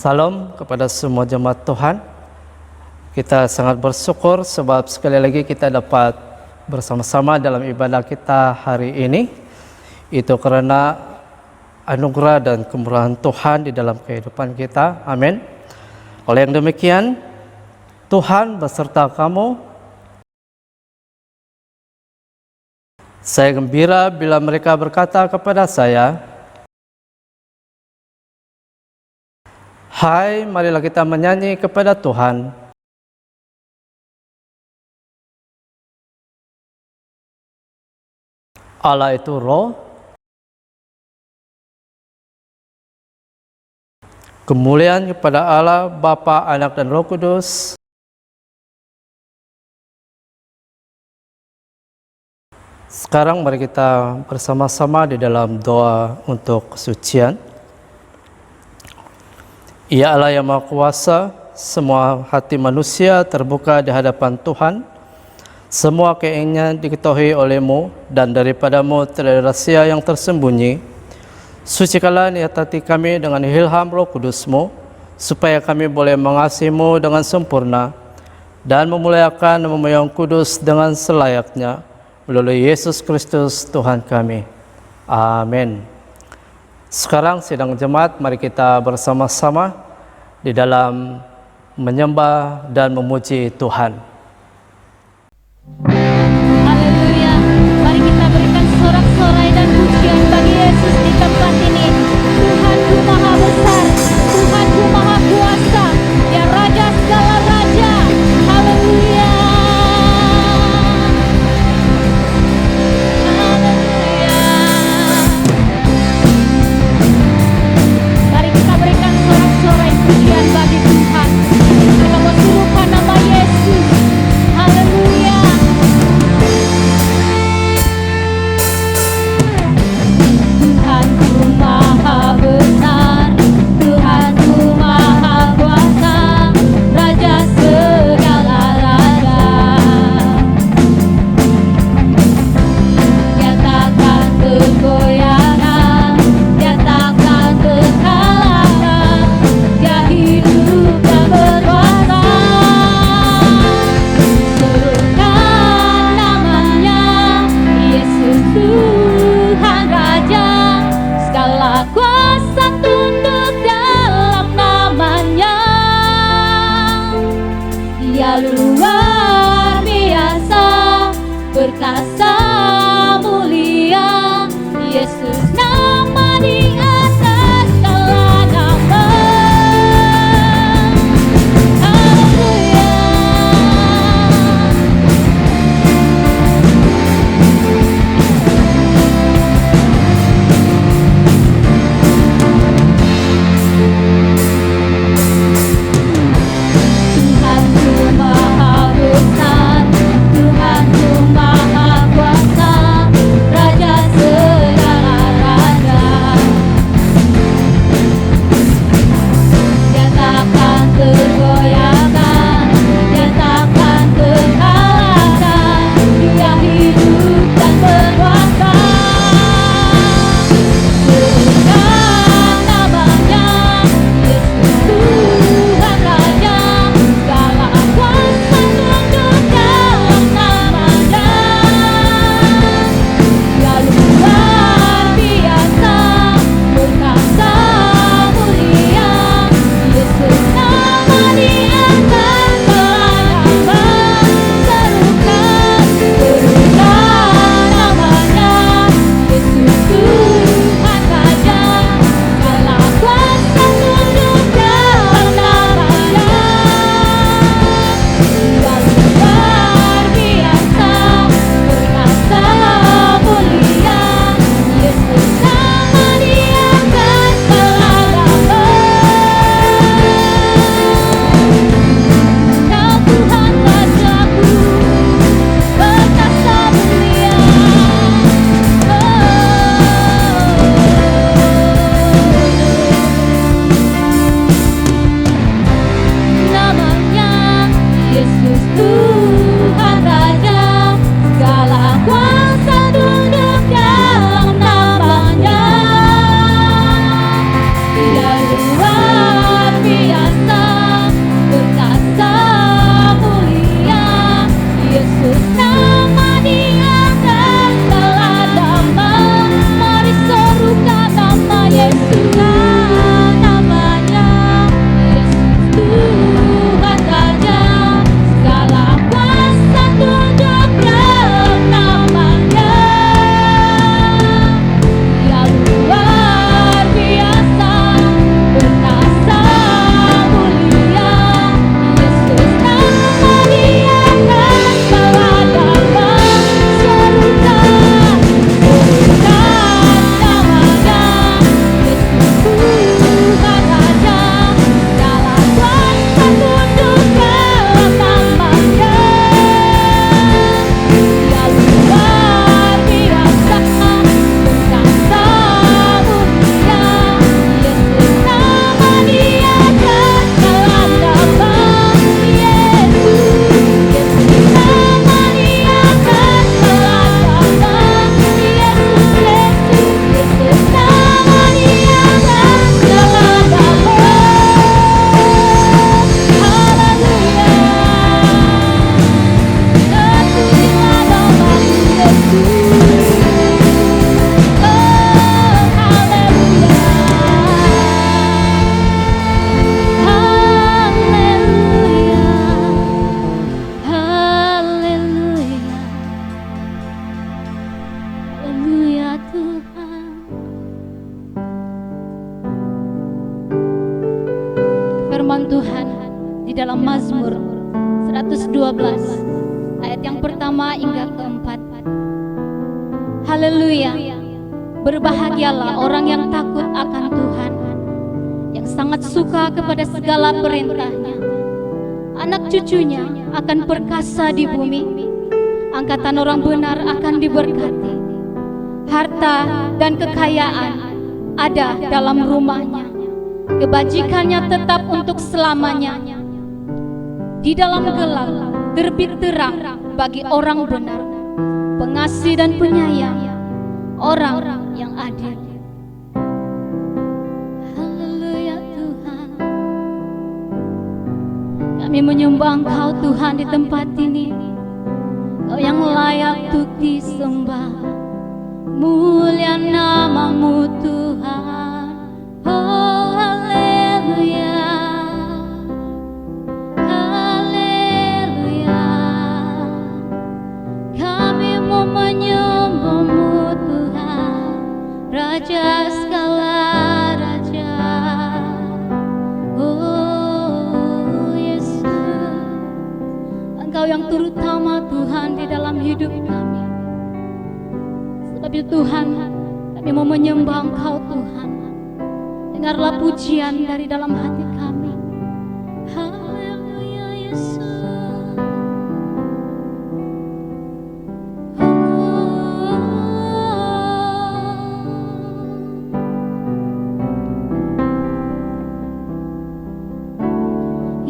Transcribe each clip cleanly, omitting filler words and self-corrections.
Salam kepada semua jemaat Tuhan. Kita sangat bersyukur sebab sekali lagi kita dapat bersama-sama dalam ibadah kita hari ini. Itu karena anugerah dan kemurahan Tuhan di dalam kehidupan kita. Amin. Oleh yang demikian, Tuhan beserta kamu. Saya gembira bila mereka berkata kepada saya, "Hai, marilah kita menyanyi kepada Tuhan." Allah itu roh, kemuliaan kepada Allah, Bapa, Anak, dan Roh Kudus. Sekarang mari kita bersama-sama di dalam doa untuk kesucian. Ya Allah yang Maha Kuasa, semua hati manusia terbuka di hadapan Tuhan. Semua keinginan diketahui oleh-Mu dan daripadamu tiada rahsia yang tersembunyi. Sucikanlah niat hati kami dengan ilham Roh Kudus-Mu, supaya kami boleh mengasihi-Mu dengan sempurna dan memuliakan nama-Mu yang kudus dengan selayaknya, melalui Yesus Kristus Tuhan kami. Amin. Sekarang sidang jemaat, mari kita bersama-sama di dalam menyembah dan memuji Tuhan. Haleluya. Mari kita berikan sorak-sorai dan pujian bagi Yesus di tempat ini. Tuhanku Maha Besar, Tuhanku Maha Kuasa, ya Raja segala raja. Haleluya. Mari kita berikan sorak-sorai pujian bagi Tuhan. Kita berserukan nama Yesus. Haleluya. Tuhanku Maha Besar, Tuhanku Maha Kuasa, Raja segala raja. Nyatakan kegoyangan, nyatakan kekalahan, Dia hidup dan berkuasa. Serukan namanya, Yesus Tuhan Raja, segala kuasa tunduk dalam namanya. Dia luar biasa, perkasa mulia, Yesus nama di atas segala nama. Haleluya. Tuhanku Maha Besar, Tuhanku Maha Kuasa, Raja segala raja. Nyatakan kegoyangan, nyatakan kekalahan, Dia hidup dan berkuasa. Serukan namanya, Yesus Tuhan Raja, segala kuasa tunduk dalam namanya. Dia luar biasa, perkasa mulia, Yesus nama di atas segala nama. Serukan namanya, Yesus Tuhan Raja, segala kuasa tunduk dalam namanya. Dia luar biasa, perkasa mulia, Yesus nama di atas segala nama. Kau Tuhan Rajaku, perkasa mulia. Namanya Yesus Tuhan Raja, segala kuasa tunduk dalam namanya. Dia luar biasa. 112 ayat yang pertama hingga keempat. Haleluya. Berbahagialah orang yang takut akan Tuhan, yang sangat suka kepada segala perintah-Nya. Anak cucunya akan perkasa di bumi, angkatan orang benar akan diberkati. Harta dan kekayaan ada dalam rumahnya, kebajikannya tetap untuk selamanya. Di dalam gelap terbit terang bagi orang benar, pengasih dan penyayang, orang yang adil. Haleluya Tuhan. Kami menyembah Engkau Tuhan di tempat ini, Engkau yang layak untuk disembah. Mulia nama-Mu Tuhan. Oh haleluya, haleluya. Kami mau menyembah-Mu Tuhan, Raja segala raja. Oh Yesus, Engkau yang terutama Tuhan di dalam hidup kami. Sebab itu Tuhan, kami mau menyembah Engkau Tuhan. Dengarlah pujian dari dalam hati kami. Haleluya Yesus.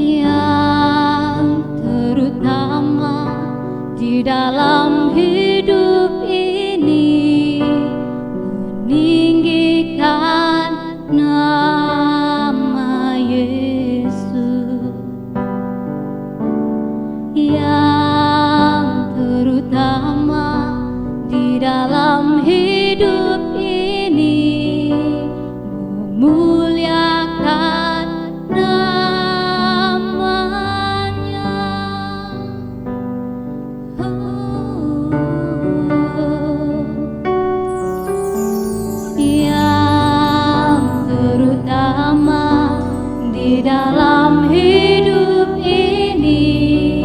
Yang terutama di dalam hidup ini, meninggikan nama Yesus. Yang terutama di dalam hidup ini, memuliakan namanya. Yang terutama di dalam hidup ini,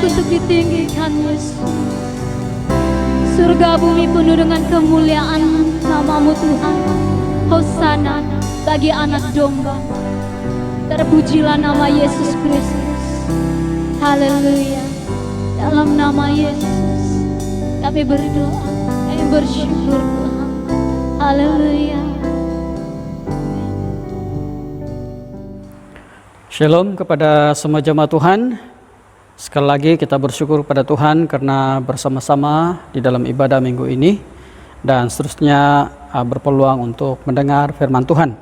untuk ditinggikan Yesus. Surga bumi penuh dengan kemuliaan nama-Mu Tuhan. Hosana bagi anak domba. Terpujilah nama Yesus Kristus. Haleluya. Dalam nama Yesus kami berdoa, kami bersyukur Tuhan. Haleluya. Shalom kepada semua jemaat Tuhan. Sekali lagi kita bersyukur pada Tuhan karena bersama-sama di dalam ibadah minggu ini dan seterusnya berpeluang untuk mendengar firman Tuhan.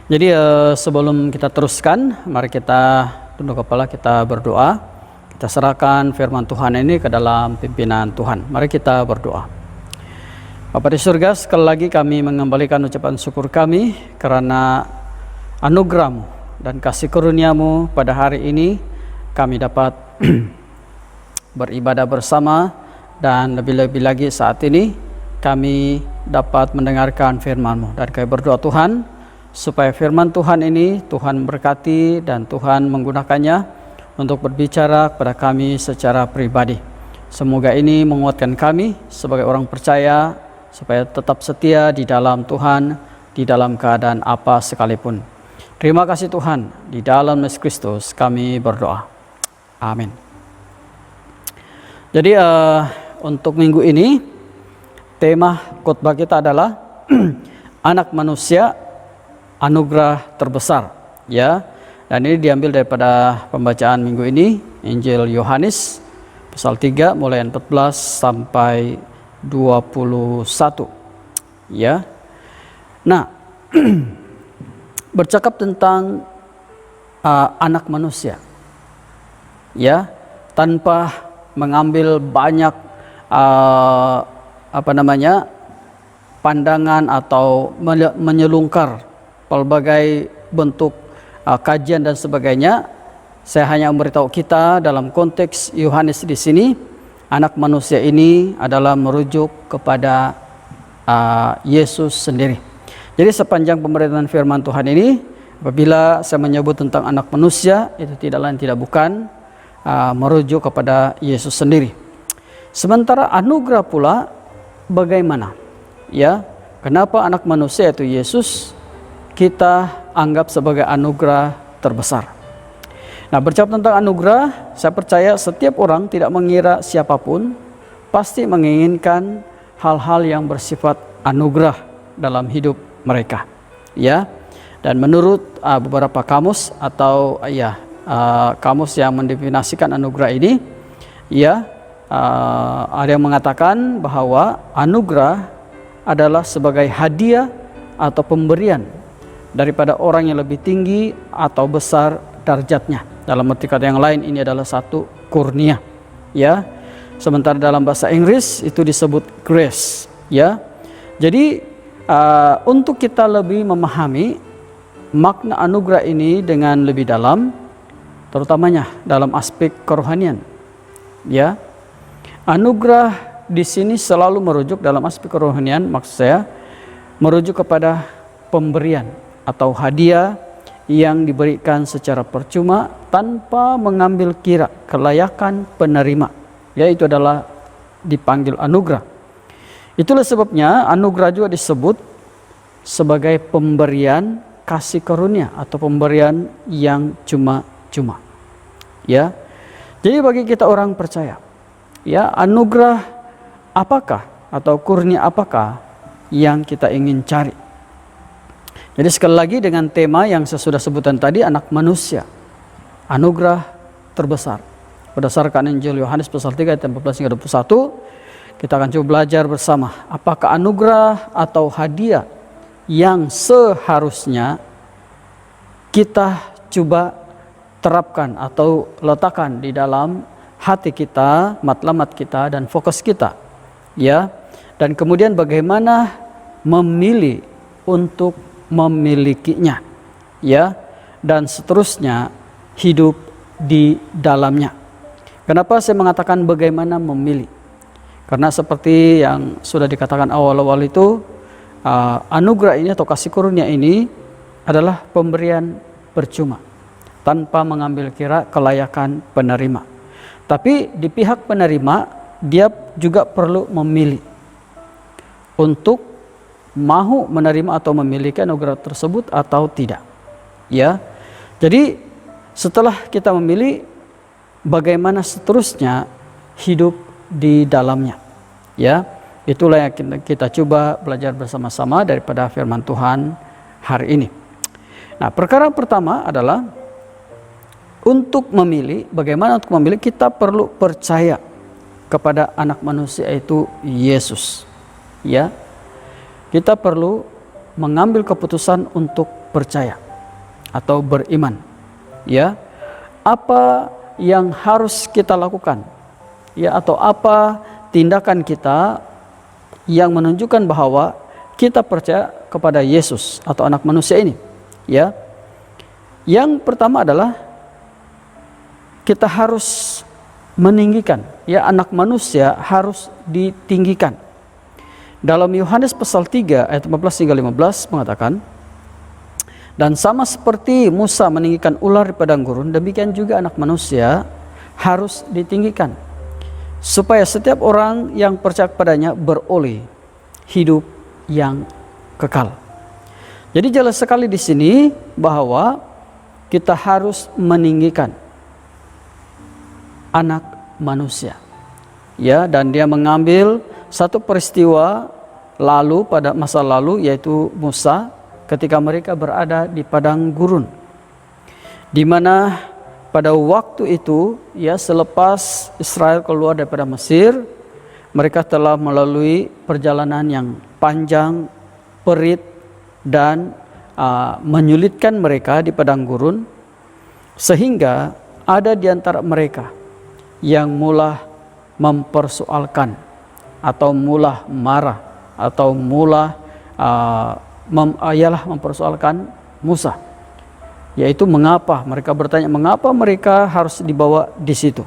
Jadi sebelum kita teruskan, mari kita tunduk kepala, kita berdoa. Kita serahkan firman Tuhan ini ke dalam pimpinan Tuhan. Mari kita berdoa. Bapa di surga, sekali lagi kami mengembalikan ucapan syukur kami karena anugerah-Mu dan kasih karunia-Mu pada hari ini kami dapat beribadah bersama, dan lebih-lebih lagi saat ini kami dapat mendengarkan firman-Mu. Dan kami berdoa Tuhan supaya firman Tuhan ini Tuhan berkati dan Tuhan menggunakannya untuk berbicara kepada kami secara pribadi. Semoga ini menguatkan kami sebagai orang percaya supaya tetap setia di dalam Tuhan di dalam keadaan apa sekalipun. Terima kasih Tuhan, di dalam Yesus Kristus kami berdoa. Amin. Jadi untuk minggu ini tema khotbah kita adalah anak manusia anugerah terbesar, ya. Dan ini diambil daripada pembacaan minggu ini, Injil Yohanes pasal 3 mulai 14 sampai 21. Ya. Nah, bercakap tentang anak manusia, ya, tanpa mengambil banyak pandangan atau menyelungkar pelbagai bentuk kajian dan sebagainya. Saya hanya memberitahu kita dalam konteks Yohanes di sini, anak manusia ini adalah merujuk kepada Yesus sendiri. Jadi sepanjang pemberitaan firman Tuhan ini, apabila saya menyebut tentang anak manusia, itu tidak lain tidak bukan merujuk kepada Yesus sendiri. Sementara anugerah pula bagaimana? Ya, kenapa anak manusia itu Yesus kita anggap sebagai anugerah terbesar? Nah, bercakap tentang anugerah, saya percaya setiap orang tidak mengira siapapun pasti menginginkan hal-hal yang bersifat anugerah dalam hidup mereka, ya. Dan menurut beberapa kamus atau kamus yang mendefinisikan anugerah ini, ya, ada yang mengatakan bahwa anugerah adalah sebagai hadiah atau pemberian daripada orang yang lebih tinggi atau besar derajatnya. Dalam arti kata yang lain, ini adalah satu kurnia, ya. Sementara dalam bahasa Inggris itu disebut grace, ya. Jadi untuk kita lebih memahami makna anugerah ini dengan lebih dalam, terutamanya dalam aspek kerohanian, ya. Anugerah di sini selalu merujuk dalam aspek kerohanian, maksud saya merujuk kepada pemberian atau hadiah yang diberikan secara percuma tanpa mengambil kira kelayakan penerima, yaitu adalah dipanggil anugerah. Itulah sebabnya anugerah juga disebut sebagai pemberian kasih karunia atau pemberian yang cuma-cuma, ya. Jadi bagi kita orang percaya, ya, anugerah apakah atau kurnia apakah yang kita ingin cari? Jadi sekali lagi dengan tema yang saya sudah sebutkan tadi, anak manusia anugerah terbesar. Berdasarkan Injil Yohanes pasal 3 ayat 14 hingga 21, kita akan coba belajar bersama apakah anugerah atau hadiah yang seharusnya kita coba terapkan atau letakkan di dalam hati kita, matlamat kita dan fokus kita, ya. Dan kemudian bagaimana memilih untuk memilikinya, ya, dan seterusnya hidup di dalamnya. Kenapa saya mengatakan bagaimana memilih? Karena seperti yang sudah dikatakan awal-awal itu, anugerah ini atau kasih karunia ini adalah pemberian percuma tanpa mengambil kira kelayakan penerima. Tapi di pihak penerima, dia juga perlu memilih untuk mau menerima atau memiliki anugerah tersebut atau tidak. Ya. Jadi setelah kita memilih, bagaimana seterusnya hidup di dalamnya. Ya. Itulah yang kita coba belajar bersama-sama daripada firman Tuhan hari ini. Nah, perkara pertama adalah untuk memilih, bagaimana untuk memilih, kita perlu percaya kepada anak manusia itu Yesus. Ya. Kita perlu mengambil keputusan untuk percaya atau beriman. Ya. Apa yang harus kita lakukan? Ya, atau apa tindakan kita yang menunjukkan bahwa kita percaya kepada Yesus atau anak manusia ini? Ya. Yang pertama adalah kita harus meninggikan, ya, anak manusia harus ditinggikan. Dalam Yohanes pasal 3 ayat 14 hingga 15 mengatakan, dan sama seperti Musa meninggikan ular di padang gurun, demikian juga anak manusia harus ditinggikan, supaya setiap orang yang percaya kepadanya beroleh hidup yang kekal. Jadi jelas sekali di sini bahwa kita harus meninggikan anak manusia. Ya, dan dia mengambil satu peristiwa lalu pada masa lalu, yaitu Musa ketika mereka berada di padang gurun, di mana pada waktu itu, ya, selepas Israel keluar daripada Mesir, mereka telah melalui perjalanan yang panjang, perit, dan menyulitkan mereka di padang gurun, sehingga ada di antara mereka yang mula mempersoalkan atau mula marah atau mula mempersoalkan Musa, yaitu mengapa mereka bertanya, mengapa mereka harus dibawa di situ?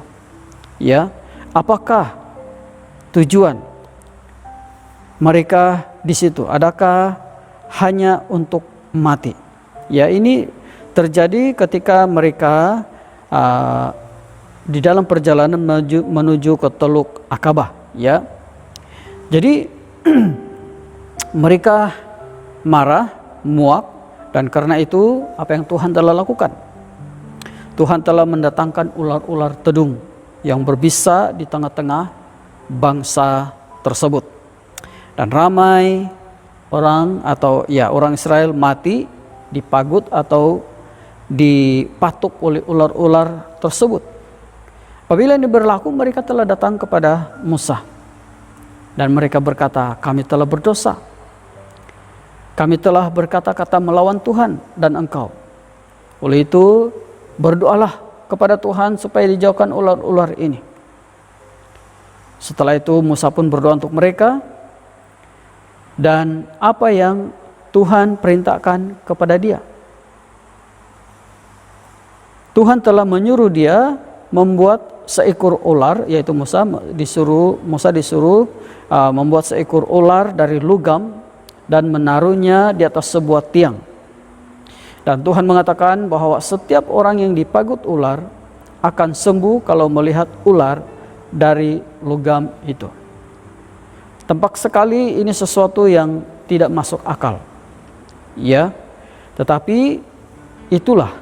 Ya, apakah tujuan mereka di situ? Adakah hanya untuk mati? Ya, ini terjadi ketika mereka di dalam perjalanan menuju ke Teluk Akabah, ya. Jadi mereka marah, muak, dan karena itu apa yang Tuhan telah lakukan? Tuhan telah mendatangkan ular-ular tedung yang berbisa di tengah-tengah bangsa tersebut. Dan ramai orang atau ya orang Israel mati dipagut atau dipatuk oleh ular-ular tersebut. Apabila ini berlaku, mereka telah datang kepada Musa dan mereka berkata, kami telah berdosa, kami telah berkata-kata melawan Tuhan dan engkau. Oleh itu berdoalah kepada Tuhan supaya dijauhkan ular-ular ini. Setelah itu Musa pun berdoa untuk mereka, dan apa yang Tuhan perintahkan kepada dia, Tuhan telah menyuruh dia membuat seekor ular, yaitu Musa disuruh membuat seekor ular dari logam dan menaruhnya di atas sebuah tiang. Dan Tuhan mengatakan bahwa setiap orang yang dipagut ular akan sembuh kalau melihat ular dari logam itu. Tampak sekali ini sesuatu yang tidak masuk akal. Ya, tetapi itulah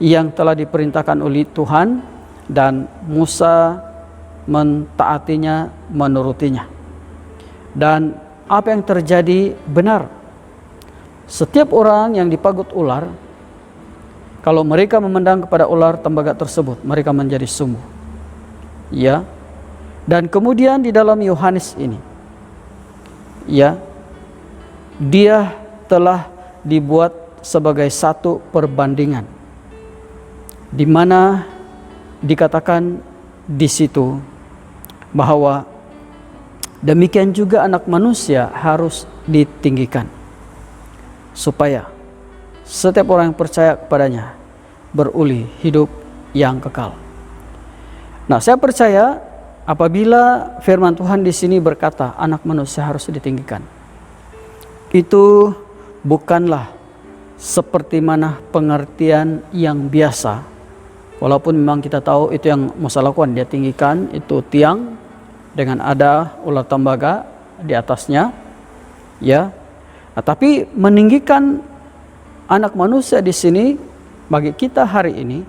yang telah diperintahkan oleh Tuhan, dan Musa mentaatinya, menurutinya. Dan apa yang terjadi benar. Setiap orang yang dipagut ular, kalau mereka memandang kepada ular tembaga tersebut, mereka menjadi sembuh. Ya. Dan kemudian di dalam Yohanes ini, ya, dia telah dibuat sebagai satu perbandingan, di mana dikatakan di situ bahwa demikian juga anak manusia harus ditinggikan, supaya setiap orang yang percaya kepadanya beroleh hidup yang kekal. Nah, saya percaya apabila firman Tuhan di sini berkata anak manusia harus ditinggikan, itu bukanlah seperti mana pengertian yang biasa. Walaupun memang kita tahu itu yang Musa lakukan, dia tinggikan itu tiang dengan ada ular tembaga di atasnya, ya. Nah, tapi meninggikan anak manusia di sini bagi kita hari ini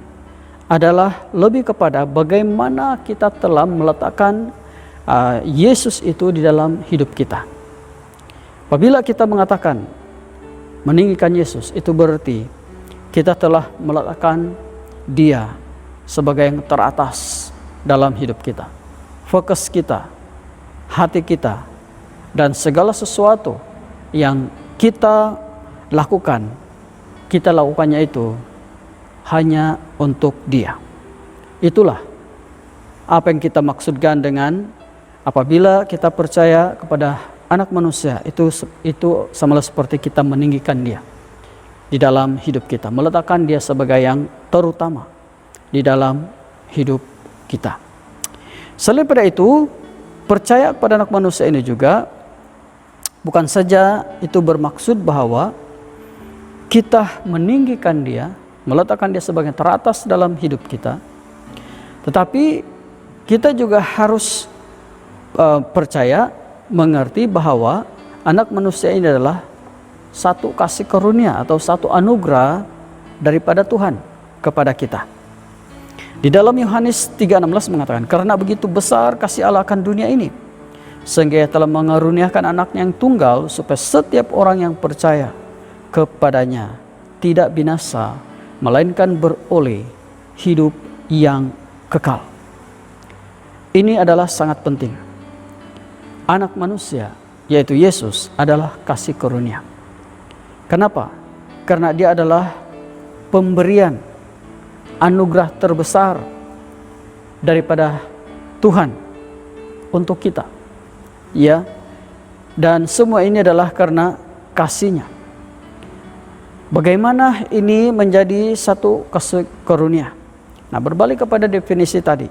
adalah lebih kepada bagaimana kita telah meletakkan Yesus itu di dalam hidup kita. Apabila kita mengatakan meninggikan Yesus, itu berarti kita telah meletakkan Dia sebagai yang teratas dalam hidup kita. Fokus kita, hati kita, dan segala sesuatu yang kita lakukannya itu hanya untuk Dia. Itulah apa yang kita maksudkan dengan apabila kita percaya kepada anak manusia, itu sama seperti kita meninggikan Dia di dalam hidup kita, meletakkan Dia sebagai yang terutama di dalam hidup kita. Selain pada itu, percaya kepada anak manusia ini juga bukan saja itu bermaksud bahwa kita meninggikan Dia, meletakkan Dia sebagai yang teratas dalam hidup kita, tetapi kita juga harus percaya, mengerti bahwa anak manusia ini adalah satu kasih karunia atau satu anugerah daripada Tuhan kepada kita. Di dalam Yohanes 3:16 mengatakan, karena begitu besar kasih Allah akan dunia ini, sehingga Ia telah mengaruniakan anaknya yang tunggal, supaya setiap orang yang percaya kepadanya tidak binasa, melainkan beroleh hidup yang kekal. Ini adalah sangat penting. Anak manusia, yaitu Yesus, adalah kasih karunia. Kenapa? Karena Dia adalah pemberian anugerah terbesar daripada Tuhan untuk kita, ya. Dan semua ini adalah karena kasih-Nya. Bagaimana ini menjadi satu kasih karunia? Nah, berbalik kepada definisi tadi,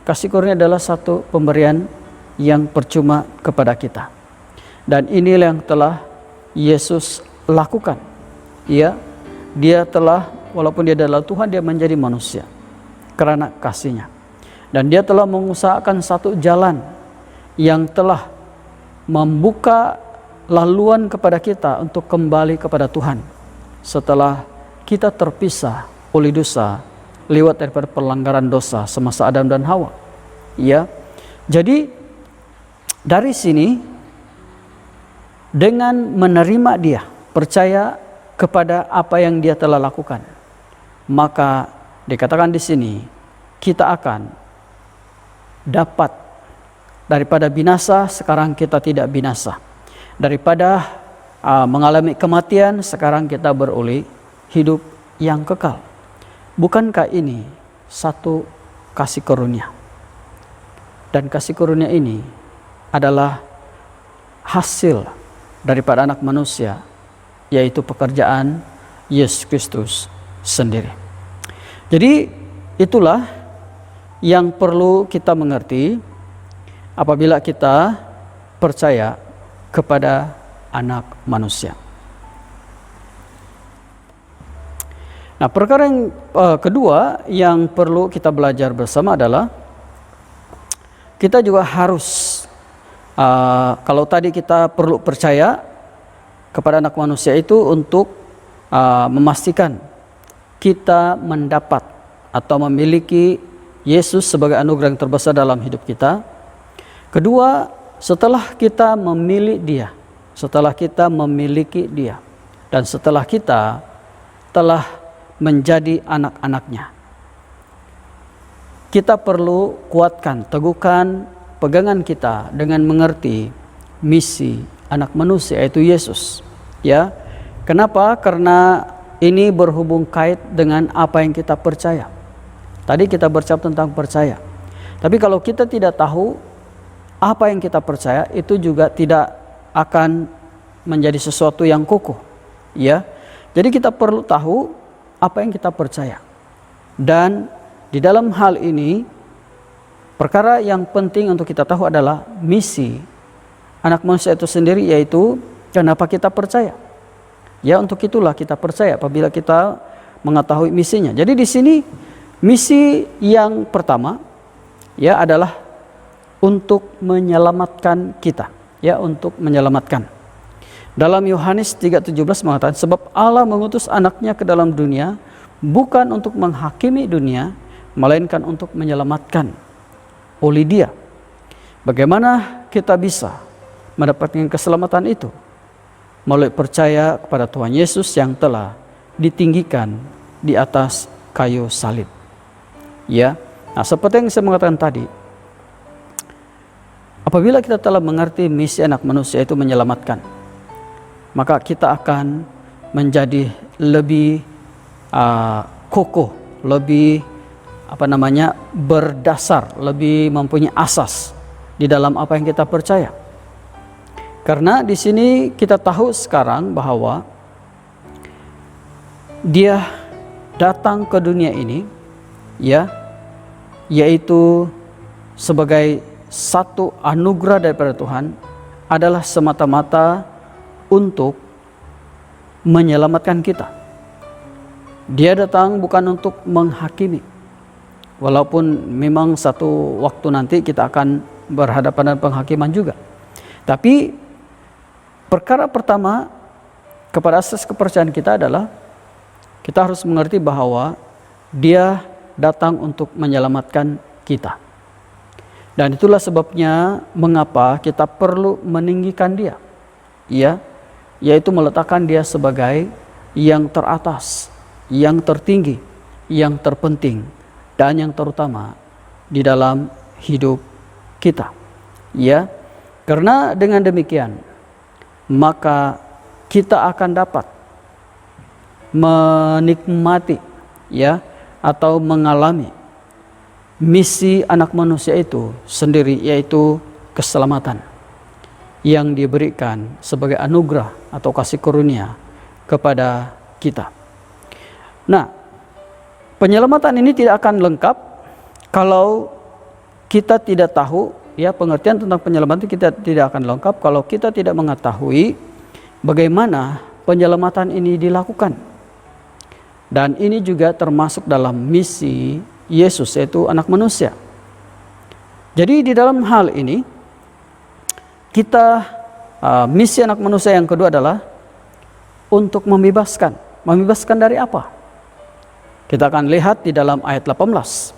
kasih karunia adalah satu pemberian yang percuma kepada kita. Dan inilah yang telah Yesus lakukan. Ya, Dia telah, walaupun Dia adalah Tuhan, Dia menjadi manusia karena kasih-Nya. Dan Dia telah mengusahakan satu jalan yang telah membuka laluan kepada kita untuk kembali kepada Tuhan setelah kita terpisah oleh dosa lewat daripada pelanggaran dosa semasa Adam dan Hawa. Ya. Jadi dari sini, dengan menerima Dia, percaya kepada apa yang Dia telah lakukan, maka dikatakan di sini kita akan dapat daripada binasa, sekarang kita tidak binasa. Daripada mengalami kematian, sekarang kita beroleh hidup yang kekal. Bukankah ini satu kasih karunia? Dan kasih karunia ini adalah hasil daripada anak manusia, yaitu pekerjaan Yesus Kristus sendiri. Jadi itulah yang perlu kita mengerti apabila kita percaya kepada anak manusia. Nah, perkara yang kedua yang perlu kita belajar bersama adalah kita juga harus kalau tadi kita perlu percaya kepada anak manusia itu untuk memastikan kita mendapat atau memiliki Yesus sebagai anugerah yang terbesar dalam hidup kita. Kedua, setelah kita memilih Dia, setelah kita memiliki Dia, dan setelah kita telah menjadi anak-anaknya, kita perlu kuatkan, teguhkan pegangan kita dengan mengerti misi anak manusia, yaitu Yesus. Ya, kenapa? Karena ini berhubung kait dengan apa yang kita percaya. Tadi kita bercakap tentang percaya. Tapi kalau kita tidak tahu apa yang kita percaya, itu juga tidak akan menjadi sesuatu yang kokoh. Ya, jadi kita perlu tahu apa yang kita percaya. Dan di dalam hal ini, perkara yang penting untuk kita tahu adalah misi anak manusia itu sendiri, yaitu kenapa kita percaya. Ya, untuk itulah kita percaya apabila kita mengetahui misinya. Jadi di sini misi yang pertama ya adalah untuk menyelamatkan kita, ya, untuk menyelamatkan. Dalam Yohanes 3:17 mengatakan, sebab Allah mengutus anaknya ke dalam dunia bukan untuk menghakimi dunia, melainkan untuk menyelamatkan. Oleh Dia. Bagaimana kita bisa mendapatkan keselamatan itu? Melalui percaya kepada Tuhan Yesus yang telah ditinggikan di atas kayu salib. Ya. Nah, seperti yang saya mengatakan tadi, apabila kita telah mengerti misi anak manusia itu menyelamatkan, maka kita akan menjadi lebih kokoh, lebih berdasar, lebih mempunyai asas di dalam apa yang kita percaya. Karena di sini kita tahu sekarang bahwa Dia datang ke dunia ini, ya, yaitu sebagai satu anugerah daripada Tuhan, adalah semata-mata untuk menyelamatkan kita. Dia datang bukan untuk menghakimi, walaupun memang satu waktu nanti kita akan berhadapan dengan penghakiman juga. Tapi perkara pertama kepada asas kepercayaan kita adalah kita harus mengerti bahwa Dia datang untuk menyelamatkan kita. Dan itulah sebabnya mengapa kita perlu meninggikan Dia, ya, yaitu meletakkan Dia sebagai yang teratas, yang tertinggi, yang terpenting, dan yang terutama di dalam hidup kita. Ya, karena dengan demikian maka kita akan dapat menikmati, ya, atau mengalami misi anak manusia itu sendiri, yaitu keselamatan yang diberikan sebagai anugerah atau kasih karunia kepada kita. Nah, penyelamatan ini tidak akan lengkap kalau kita tidak tahu, ya, pengertian tentang penyelamatan kita tidak akan lengkap kalau kita tidak mengetahui bagaimana penyelamatan ini dilakukan. Dan ini juga termasuk dalam misi Yesus, yaitu anak manusia. Jadi di dalam hal ini kita misi anak manusia yang kedua adalah untuk membebaskan. Membebaskan dari apa? Kita akan lihat di dalam ayat 18.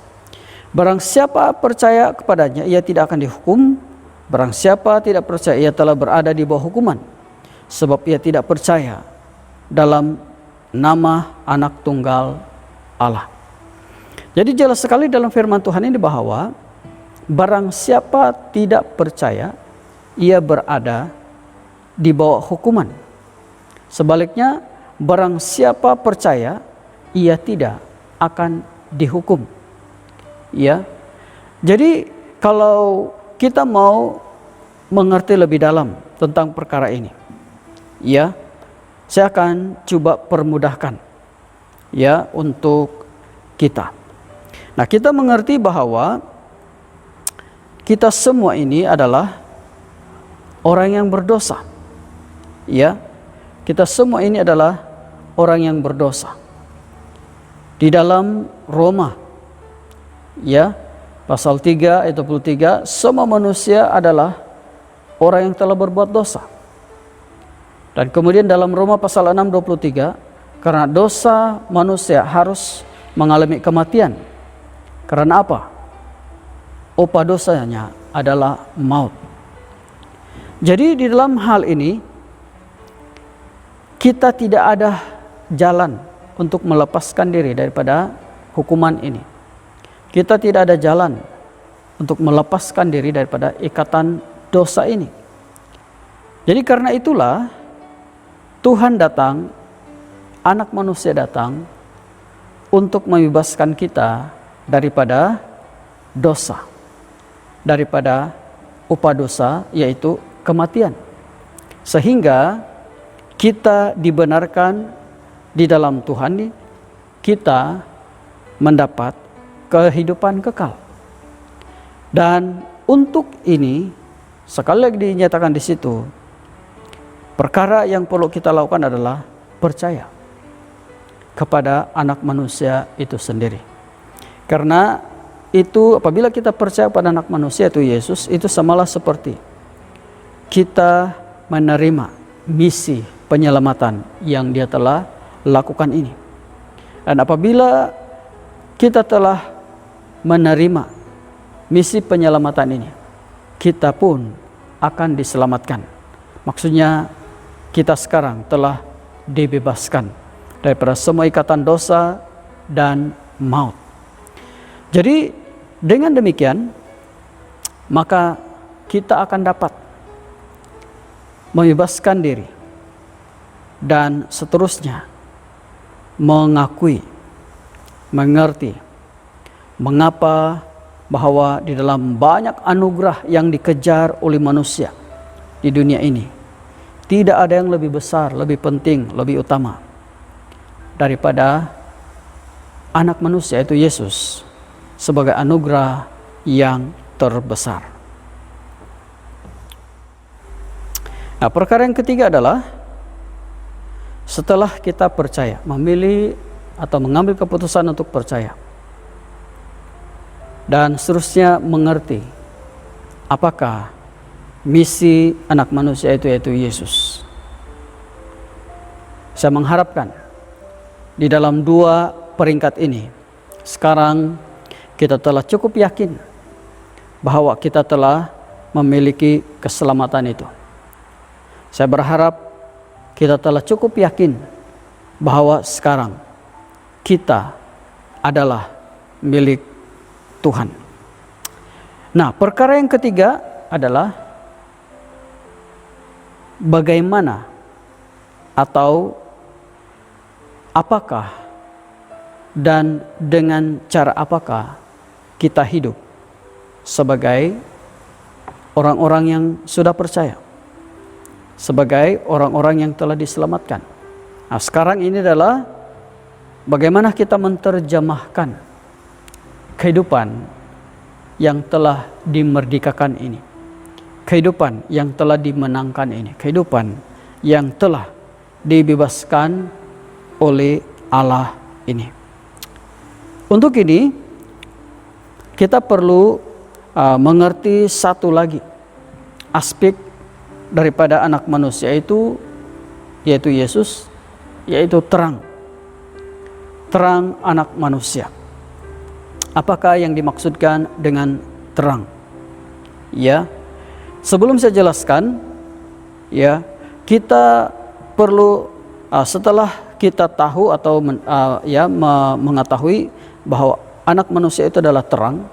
Barang siapa percaya kepadanya, ia tidak akan dihukum. Barang siapa tidak percaya, ia telah berada di bawah hukuman, sebab ia tidak percaya dalam nama anak tunggal Allah. Jadi jelas sekali dalam firman Tuhan ini bahwa barang siapa tidak percaya, ia berada di bawah hukuman. Sebaliknya, barang siapa percaya, ia tidak akan dihukum. Ya. Jadi kalau kita mau mengerti lebih dalam tentang perkara ini, ya, saya akan coba permudahkan, ya, untuk kita. Nah, kita mengerti bahwa kita semua ini adalah orang yang berdosa. Ya, kita semua ini adalah orang yang berdosa. Di dalam Roma, ya, pasal 3 ayat 23, semua manusia adalah orang yang telah berbuat dosa. Dan kemudian dalam Roma pasal 6 23, karena dosa manusia harus mengalami kematian. Karena apa? Upah dosanya adalah maut. Jadi di dalam hal ini kita tidak ada jalan untuk melepaskan diri daripada hukuman ini. Kita tidak ada jalan untuk melepaskan diri daripada ikatan dosa ini. Jadi karena itulah Tuhan datang, anak manusia datang untuk membebaskan kita daripada dosa, daripada upah dosa, yaitu kematian. Sehingga kita dibenarkan di dalam Tuhan, kita mendapat kehidupan kekal. Dan untuk ini, sekali lagi dinyatakan di situ, perkara yang perlu kita lakukan adalah percaya kepada anak manusia itu sendiri. Karena itu apabila kita percaya pada anak manusia itu Yesus, itu samalah seperti kita menerima misi penyelamatan yang dia telah lakukan ini. Dan apabila kita telah menerima misi penyelamatan ini, kita pun akan diselamatkan. Maksudnya kita sekarang telah dibebaskan daripada semua ikatan dosa dan maut. Jadi dengan demikian maka kita akan dapat membebaskan diri dan seterusnya mengakui, mengerti mengapa bahwa di dalam banyak anugerah yang dikejar oleh manusia di dunia ini, tidak ada yang lebih besar, lebih penting, lebih utama daripada anak manusia itu Yesus sebagai anugerah yang terbesar. Nah, perkara yang ketiga adalah setelah kita percaya, memilih atau mengambil keputusan untuk percaya dan seterusnya mengerti apakah misi anak manusia itu yaitu Yesus. Saya mengharapkan di dalam dua peringkat ini sekarang kita telah cukup yakin bahwa kita telah memiliki keselamatan itu. Saya berharap kita telah cukup yakin bahwa sekarang kita adalah milik Tuhan. Nah, perkara yang ketiga adalah bagaimana atau apakah dan dengan cara apakah kita hidup sebagai orang-orang yang sudah percaya, sebagai orang-orang yang telah diselamatkan. Nah, sekarang ini adalah bagaimana kita menerjemahkan kehidupan yang telah dimerdekakan ini, kehidupan yang telah dimenangkan ini, kehidupan yang telah dibebaskan oleh Allah ini. Untuk ini kita perlu mengerti satu lagi aspek daripada anak manusia itu, yaitu Yesus, yaitu terang anak manusia. Apakah yang dimaksudkan dengan terang? Ya, sebelum saya jelaskan, ya, kita perlu setelah kita tahu atau mengetahui bahwa anak manusia itu adalah terang,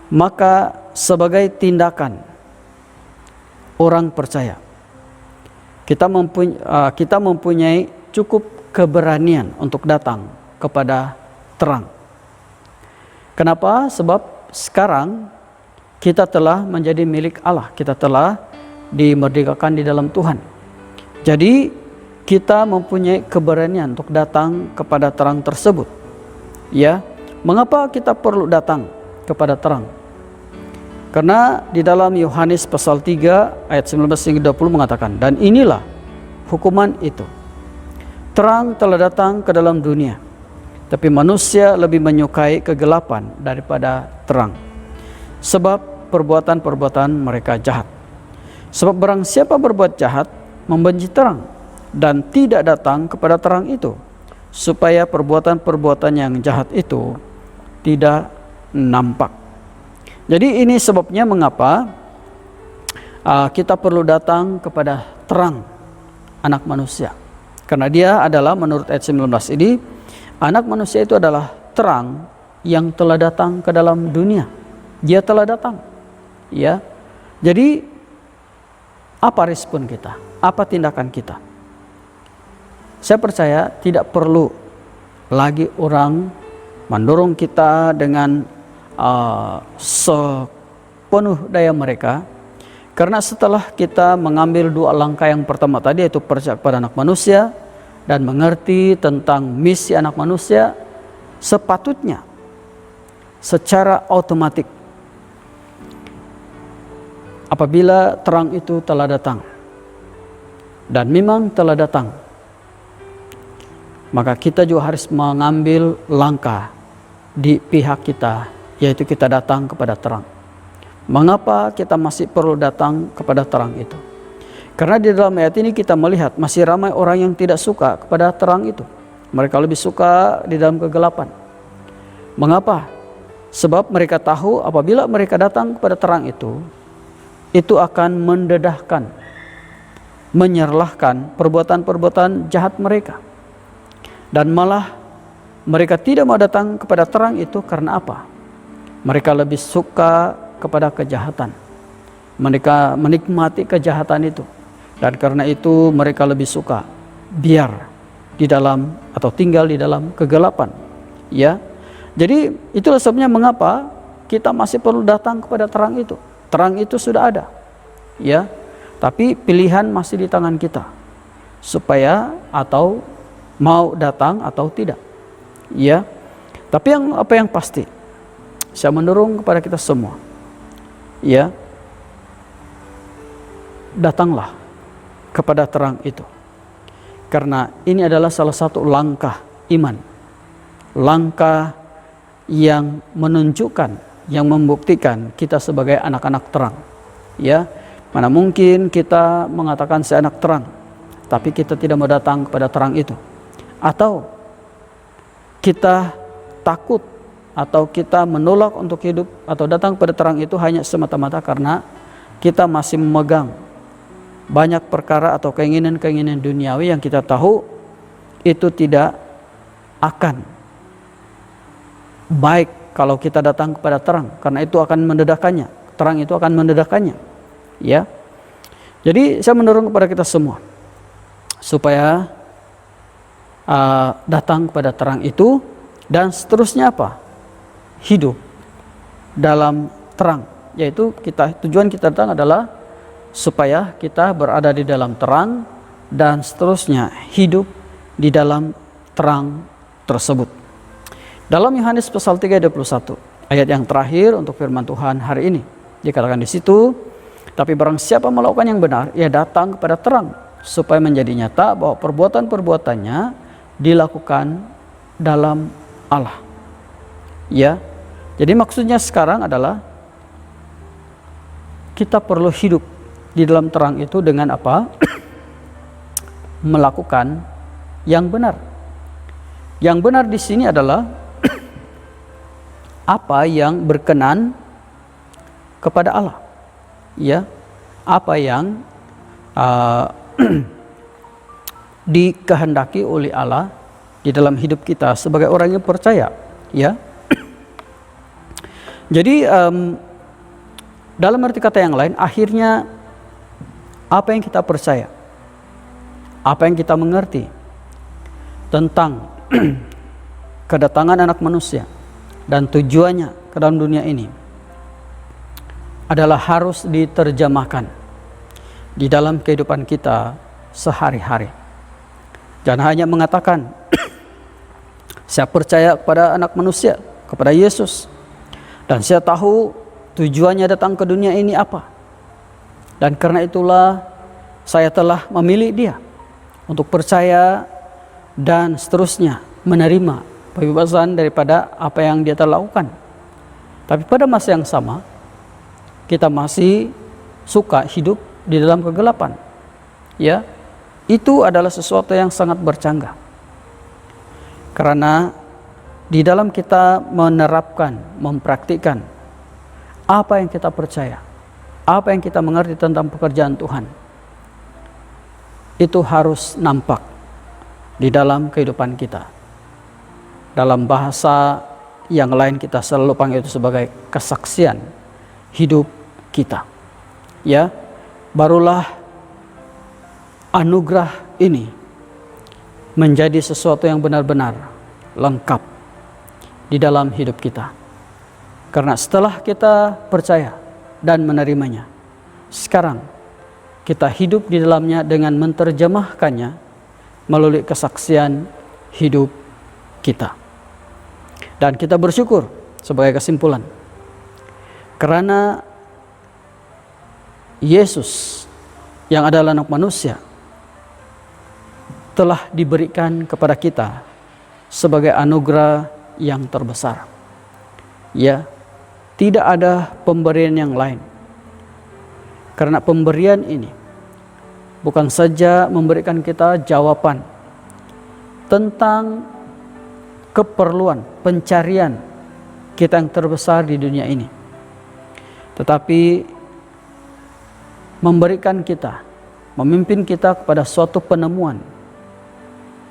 maka sebagai tindakan orang percaya, kita mempunyai cukup keberanian untuk datang kepada terang. Kenapa? Sebab sekarang kita telah menjadi milik Allah, kita telah dimerdekakan di dalam Tuhan. Jadi kita mempunyai keberanian untuk datang kepada terang tersebut. Ya, mengapa kita perlu datang kepada terang? Karena di dalam Yohanes pasal 3 ayat 19-20 mengatakan, dan inilah hukuman itu, terang telah datang ke dalam dunia, tapi manusia lebih menyukai kegelapan daripada terang, sebab perbuatan-perbuatan mereka jahat. Sebab barang siapa berbuat jahat membenci terang dan tidak datang kepada terang itu, supaya perbuatan-perbuatan yang jahat itu tidak nampak. Jadi ini sebabnya mengapa kita perlu datang kepada terang anak manusia. Karena dia adalah, menurut ayat 19 ini, anak manusia itu adalah terang yang telah datang ke dalam dunia. Dia telah datang. Ya. Jadi apa respon kita? Apa tindakan kita? Saya percaya tidak perlu lagi orang mendorong kita dengan sepenuh daya mereka. Karena setelah kita mengambil dua langkah yang pertama tadi, yaitu percaya kepada anak manusia dan mengerti tentang misi anak manusia, sepatutnya secara otomatis apabila terang itu telah datang, dan memang telah datang, maka kita juga harus mengambil langkah di pihak kita, yaitu kita datang kepada terang. Mengapa kita masih perlu datang kepada terang itu? Karena di dalam ayat ini kita melihat masih ramai orang yang tidak suka kepada terang itu. Mereka lebih suka di dalam kegelapan. Mengapa? Sebab mereka tahu apabila mereka datang kepada terang itu akan mendedahkan, menyerlahkan perbuatan-perbuatan jahat mereka. Dan malah mereka tidak mau datang kepada terang itu karena apa? Mereka lebih suka kepada kejahatan. Mereka menikmati kejahatan itu. Dan karena itu mereka lebih suka biar di dalam atau tinggal di dalam kegelapan. Ya. Jadi itulah sebabnya mengapa kita masih perlu datang kepada terang itu. Terang itu sudah ada. Ya. Tapi pilihan masih di tangan kita. Supaya atau mau datang atau tidak. Ya. Tapi apa yang pasti, saya mendorong kepada kita semua. Ya. Datanglah kepada terang itu. Karena ini adalah salah satu langkah iman. Langkah yang menunjukkan, yang membuktikan kita sebagai anak-anak terang. Ya. Mana mungkin kita mengatakan saya anak terang, tapi kita tidak mau datang kepada terang itu. Atau kita takut atau kita menolak untuk hidup atau datang pada terang itu hanya semata-mata karena kita masih memegang banyak perkara atau keinginan-keinginan duniawi yang kita tahu itu tidak akan baik kalau kita datang kepada terang, karena itu akan mendedahkannya. Terang itu akan mendedahkannya. Ya. Jadi saya mendorong kepada kita semua supaya datang kepada terang itu, dan seterusnya apa? Hidup dalam terang, yaitu tujuan kita datang adalah supaya kita berada di dalam terang dan seterusnya hidup di dalam terang tersebut. Dalam Yohanes pasal 3 ayat 21, ayat yang terakhir untuk firman Tuhan hari ini, dikatakan di situ, tapi barang siapa melakukan yang benar, ia datang kepada terang supaya menjadi nyata bahwa perbuatan-perbuatannya dilakukan dalam Allah. Ya. Jadi maksudnya sekarang adalah kita perlu hidup di dalam terang itu dengan apa? Melakukan yang benar. Yang benar di sini adalah apa yang berkenan kepada Allah. Ya. Apa yang dikehendaki oleh Allah di dalam hidup kita sebagai orang yang percaya, ya. Jadi dalam arti kata yang lain, akhirnya apa yang kita percaya, apa yang kita mengerti tentang kedatangan anak manusia dan tujuannya ke dalam dunia ini adalah harus diterjemahkan di dalam kehidupan kita sehari-hari. Jangan hanya mengatakan saya percaya kepada anak manusia, kepada Yesus, dan saya tahu tujuannya datang ke dunia ini apa, dan karena itulah saya telah memilih dia untuk percaya dan seterusnya menerima pembebasan daripada apa yang dia telah lakukan. Tapi pada masa yang sama kita masih suka hidup di dalam kegelapan. Ya. Itu adalah sesuatu yang sangat bercanggah. Karena di dalam kita menerapkan, mempraktikkan apa yang kita percaya, apa yang kita mengerti tentang pekerjaan Tuhan, itu harus nampak di dalam kehidupan kita. Dalam bahasa yang lain kita selalu panggil itu sebagai kesaksian hidup kita. Ya, barulah anugerah ini menjadi sesuatu yang benar-benar lengkap di dalam hidup kita. Karena setelah kita percaya dan menerimanya, sekarang kita hidup di dalamnya dengan menerjemahkannya melalui kesaksian hidup kita. Dan kita bersyukur sebagai kesimpulan, karena Yesus yang adalah anak manusia telah diberikan kepada kita sebagai anugerah yang terbesar. Ya, tidak ada pemberian yang lain. Karena pemberian ini bukan saja memberikan kita jawaban tentang keperluan pencarian kita yang terbesar di dunia ini, tetapi memberikan kita, memimpin kita kepada suatu penemuan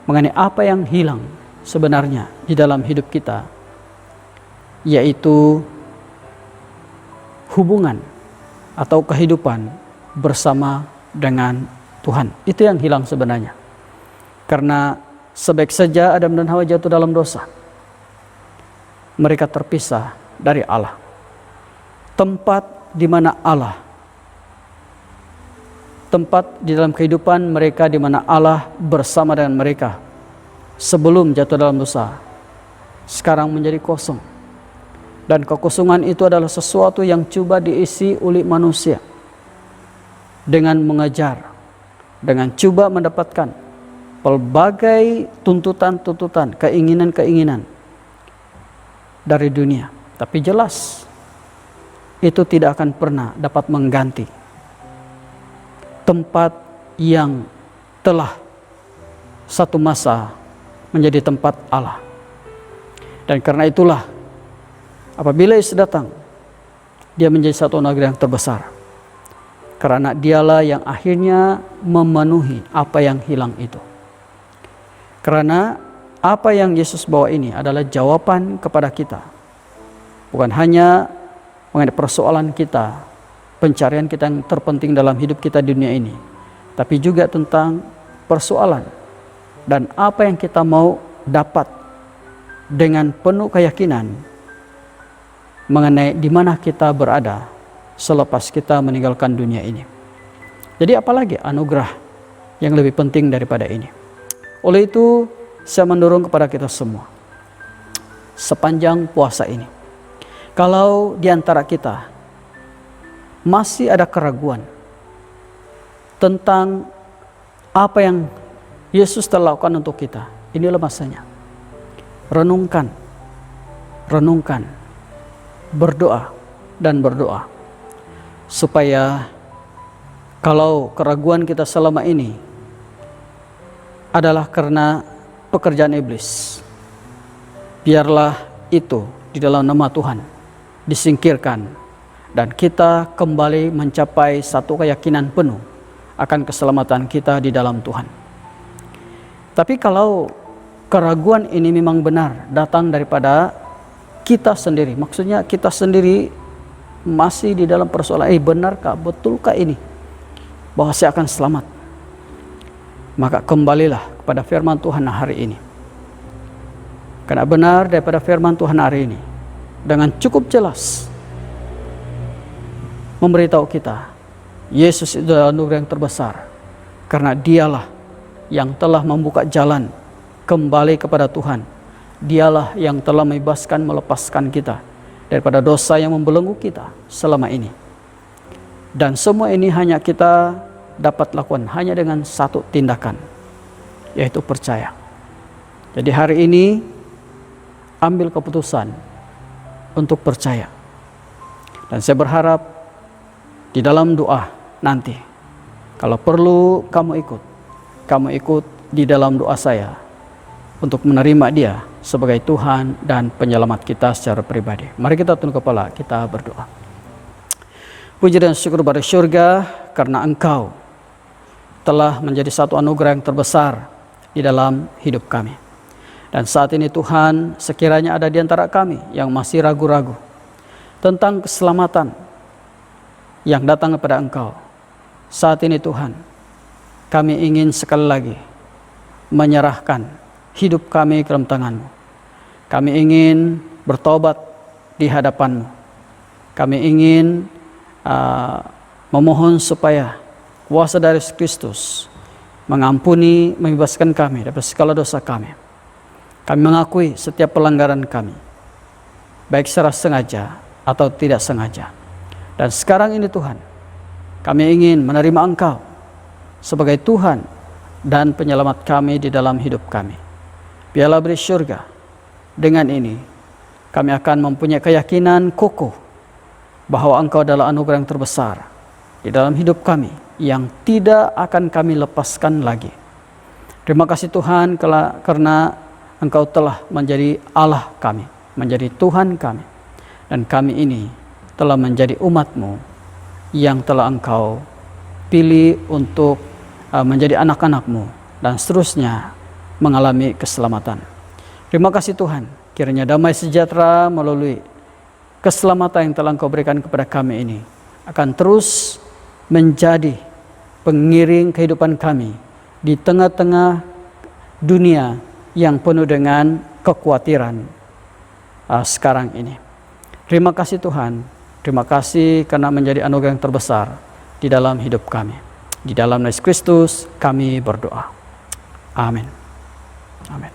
mengenai apa yang hilang sebenarnya di dalam hidup kita, yaitu hubungan atau kehidupan bersama dengan Tuhan. Itu yang hilang sebenarnya. Karena sebaik saja Adam dan Hawa jatuh dalam dosa, mereka terpisah dari Allah. Tempat di mana Allah, tempat di dalam kehidupan mereka di mana Allah bersama dengan mereka sebelum jatuh dalam dosa, sekarang menjadi kosong. Dan kekosongan itu adalah sesuatu yang coba diisi oleh manusia dengan mengejar, dengan coba mendapatkan pelbagai tuntutan-tuntutan, keinginan-keinginan dari dunia. Tapi jelas itu tidak akan pernah dapat mengganti tempat yang telah satu masa menjadi tempat Allah. Dan karena itulah apabila Yesus datang, dia menjadi satu anugerah yang terbesar. Karena dialah yang akhirnya memenuhi apa yang hilang itu. Karena apa yang Yesus bawa ini adalah jawaban kepada kita. Bukan hanya mengenai persoalan kita, pencarian kita yang terpenting dalam hidup kita di dunia ini, tapi juga tentang persoalan dan apa yang kita mau dapat dengan penuh keyakinan mengenai di mana kita berada selepas kita meninggalkan dunia ini. Jadi apalagi anugerah yang lebih penting daripada ini. Oleh itu saya mendorong kepada kita semua sepanjang puasa ini, kalau di antara kita masih ada keraguan tentang apa yang Yesus telah lakukan untuk kita, inilah masanya. Renungkan, berdoa dan berdoa, supaya kalau keraguan kita selama ini adalah karena pekerjaan iblis, biarlah itu di dalam nama Tuhan disingkirkan, dan kita kembali mencapai satu keyakinan penuh akan keselamatan kita di dalam Tuhan. Tapi kalau keraguan ini memang benar datang daripada kita sendiri, maksudnya kita sendiri masih di dalam persoalan, benarkah, betulkah ini bahwa saya akan selamat? Maka kembalilah kepada firman Tuhan hari ini. Karena benar daripada firman Tuhan hari ini dengan cukup jelas memberitahu kita, Yesus itu adalah anugerah yang terbesar. Karena dialah yang telah membuka jalan kembali kepada Tuhan. Dialah yang telah membebaskan, melepaskan kita daripada dosa yang membelenggu kita selama ini. Dan semua ini hanya kita dapat lakukan hanya dengan satu tindakan, yaitu percaya. Jadi hari ini ambil keputusan untuk percaya. Dan saya berharap di dalam doa nanti, kalau perlu kamu ikut di dalam doa saya untuk menerima Dia sebagai Tuhan dan penyelamat kita secara pribadi. Mari kita tunduk kepala, kita berdoa. Puji dan syukur pada syurga karena Engkau telah menjadi satu anugerah yang terbesar di dalam hidup kami. Dan saat ini Tuhan, sekiranya ada di antara kami yang masih ragu-ragu tentang keselamatan yang datang kepada Engkau, saat ini Tuhan, kami ingin sekali lagi menyerahkan hidup kami ke dalam tangan-Mu. Kami ingin bertobat di hadapan-Mu. Kami ingin memohon supaya kuasa dari Kristus mengampuni, membebaskan kami dari segala dosa kami. Kami mengakui setiap pelanggaran kami, baik secara sengaja atau tidak sengaja. Dan sekarang ini Tuhan, kami ingin menerima Engkau sebagai Tuhan dan penyelamat kami di dalam hidup kami. Biarlah beri surga. Dengan ini, kami akan mempunyai keyakinan kokoh bahwa Engkau adalah anugerah yang terbesar di dalam hidup kami yang tidak akan kami lepaskan lagi. Terima kasih Tuhan karena Engkau telah menjadi Allah kami, menjadi Tuhan kami. Dan kami ini telah menjadi umat-Mu yang telah Engkau pilih untuk menjadi anak-anak-Mu dan seterusnya mengalami keselamatan. Terima kasih Tuhan, kiranya damai sejahtera melalui keselamatan yang telah Engkau berikan kepada kami ini akan terus menjadi pengiring kehidupan kami di tengah-tengah dunia yang penuh dengan kekhawatiran sekarang ini. Terima kasih Tuhan, terima kasih karena menjadi anugerah yang terbesar di dalam hidup kami. Di dalam Yesus Kristus kami berdoa. Amin. Amin.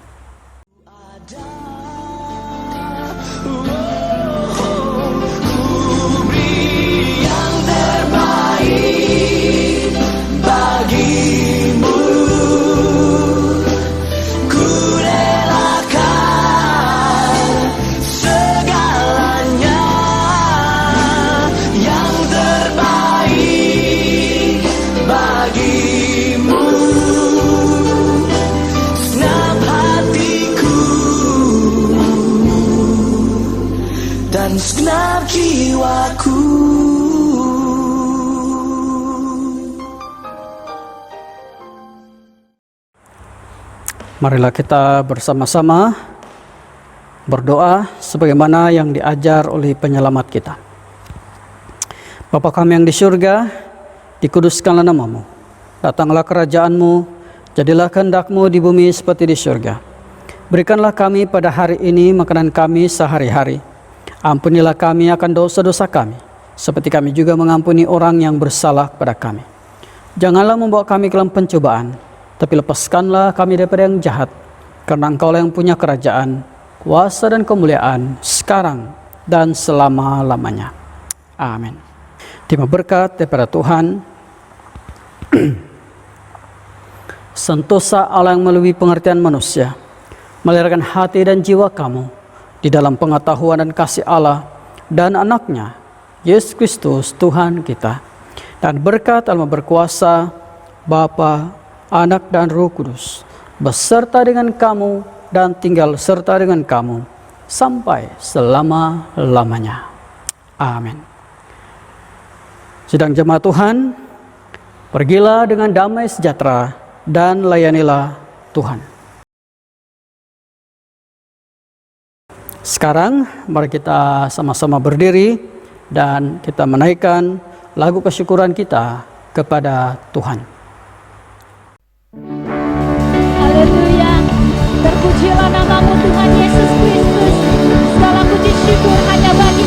Dan segenap jiwaku. Marilah kita bersama-sama berdoa sebagaimana yang diajar oleh penyelamat kita. Bapa kami yang di surga, dikuduskanlah nama-Mu. Datanglah kerajaan-Mu, jadilah kehendak-Mu di bumi seperti di surga. Berikanlah kami pada hari ini makanan kami sehari-hari. Ampunilah kami akan dosa-dosa kami, seperti kami juga mengampuni orang yang bersalah kepada kami. Janganlah membawa kami ke dalam pencobaan, tapi lepaskanlah kami daripada yang jahat. Karena Engkaulah yang punya kerajaan, kuasa dan kemuliaan, sekarang dan selama-lamanya. Amin. Terima berkat daripada Tuhan, sentosa Allah yang melalui pengertian manusia, melahirkan hati dan jiwa kamu di dalam pengetahuan dan kasih Allah dan anaknya, Yesus Kristus Tuhan kita. Dan berkat Allah berkuasa, Bapa, Anak dan Roh Kudus, beserta dengan kamu dan tinggal serta dengan kamu, sampai selama-lamanya. Amin. Sidang jemaat Tuhan, pergilah dengan damai sejahtera dan layanilah Tuhan. Sekarang mari kita sama-sama berdiri dan kita menaikkan lagu kesyukuran kita kepada Tuhan. Haleluya. Terpujilah nama-Mu Tuhan Yesus Kristus. Segala puji syukur hanya bagi